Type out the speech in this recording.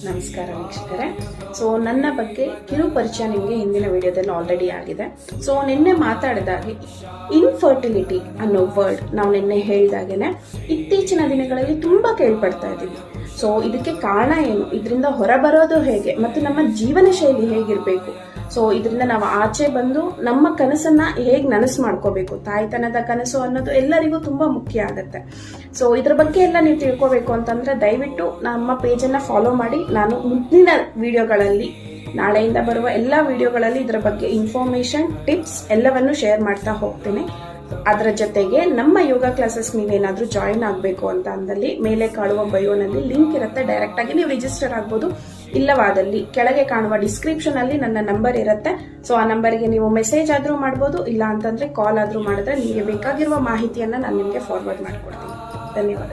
ನಮಸ್ಕಾರ ವೀಕ್ಷಕರೇ. ಸೊ ನನ್ನ ಬಗ್ಗೆ ಕಿರು ಪರಿಚಯ ನಿಮಗೆ ಹಿಂದಿನ ವಿಡಿಯೋದಲ್ಲಿ ಆಲ್ರೆಡಿ ಆಗಿದೆ. ಸೊ ನಿನ್ನೆ ಮಾತಾಡಿದಾಗೆ ಇನ್ಫರ್ಟಿಲಿಟಿ ಅನ್ನೋ ವರ್ಡ್ ನಾವು ನಿನ್ನೆ ಹೇಳಿದಾಗೇನೆ ಇತ್ತೀಚಿನ ದಿನಗಳಲ್ಲಿ ತುಂಬಾ ಕೇಳ್ಪಡ್ತಾ ಇದ್ದೀವಿ. ಸೊ ಇದಕ್ಕೆ ಕಾರಣ ಏನು, ಇದರಿಂದ ಹೊರಬರೋದು ಹೇಗೆ ಮತ್ತು ನಮ್ಮ ಜೀವನ ಶೈಲಿ ಹೇಗಿರಬೇಕು, ಸೊ ಇದರಿಂದ ನಾವು ಆಚೆ ಬಂದು ನಮ್ಮ ಕನಸನ್ನ ಹೇಗೆ ನನಸು ಮಾಡ್ಕೋಬೇಕು, ತಾಯ್ತನದ ಕನಸು ಅನ್ನೋದು ಎಲ್ಲರಿಗೂ ತುಂಬಾ ಮುಖ್ಯ ಆಗುತ್ತೆ. ಸೊ ಇದ್ರ ಬಗ್ಗೆ ಎಲ್ಲ ನೀವು ತಿಳ್ಕೋಬೇಕು ಅಂತಂದ್ರೆ ದಯವಿಟ್ಟು ನಮ್ಮ ಪೇಜನ್ನ ಫಾಲೋ ಮಾಡಿ. ನಾನು ಮುಂದಿನ ವಿಡಿಯೋಗಳಲ್ಲಿ, ನಾಳೆಯಿಂದ ಬರುವ ಎಲ್ಲ ವಿಡಿಯೋಗಳಲ್ಲಿ ಇದರ ಬಗ್ಗೆ ಇನ್ಫಾರ್ಮೇಶನ್, ಟಿಪ್ಸ್ ಎಲ್ಲವನ್ನು ಶೇರ್ ಮಾಡ್ತಾ ಹೋಗ್ತೀನಿ. ಅದರ ಜೊತೆಗೆ ನಮ್ಮ ಯೋಗ ಕ್ಲಾಸಸ್ ನೀವೇನಾದ್ರೂ ಜಾಯಿನ್ ಆಗಬೇಕು ಅಂತ ಅಂದಲ್ಲಿ ಮೇಲೆ ಕಾಣುವ ಬಯೋನಲ್ಲಿ ಲಿಂಕ್ ಇರುತ್ತೆ, ಡೈರೆಕ್ಟ್ ಆಗಿ ನೀವು ರಿಜಿಸ್ಟರ್ ಆಗ್ಬೋದು. ಇಲ್ಲವಾದಲ್ಲಿ ಕೆಳಗೆ ಕಾಣುವ ಡಿಸ್ಕ್ರಿಪ್ಷನ್ ಅಲ್ಲಿ ನನ್ನ ನಂಬರ್ ಇರುತ್ತೆ. ಸೊ ಆ ನಂಬರ್ಗೆ ನೀವು ಮೆಸೇಜ್ ಆದ್ರೂ ಮಾಡಬಹುದು, ಇಲ್ಲ ಅಂತಂದ್ರೆ ಕಾಲ್ ಆದ್ರೂ ಮಾಡಿದ್ರೆ ನಿಮಗೆ ಬೇಕಾಗಿರುವ ಮಾಹಿತಿಯನ್ನ ನಾನು ನಿಮಗೆ ಫಾರ್ವರ್ಡ್ ಮಾಡ್ಕೊಡ್ತೀನಿ. ಧನ್ಯವಾದ.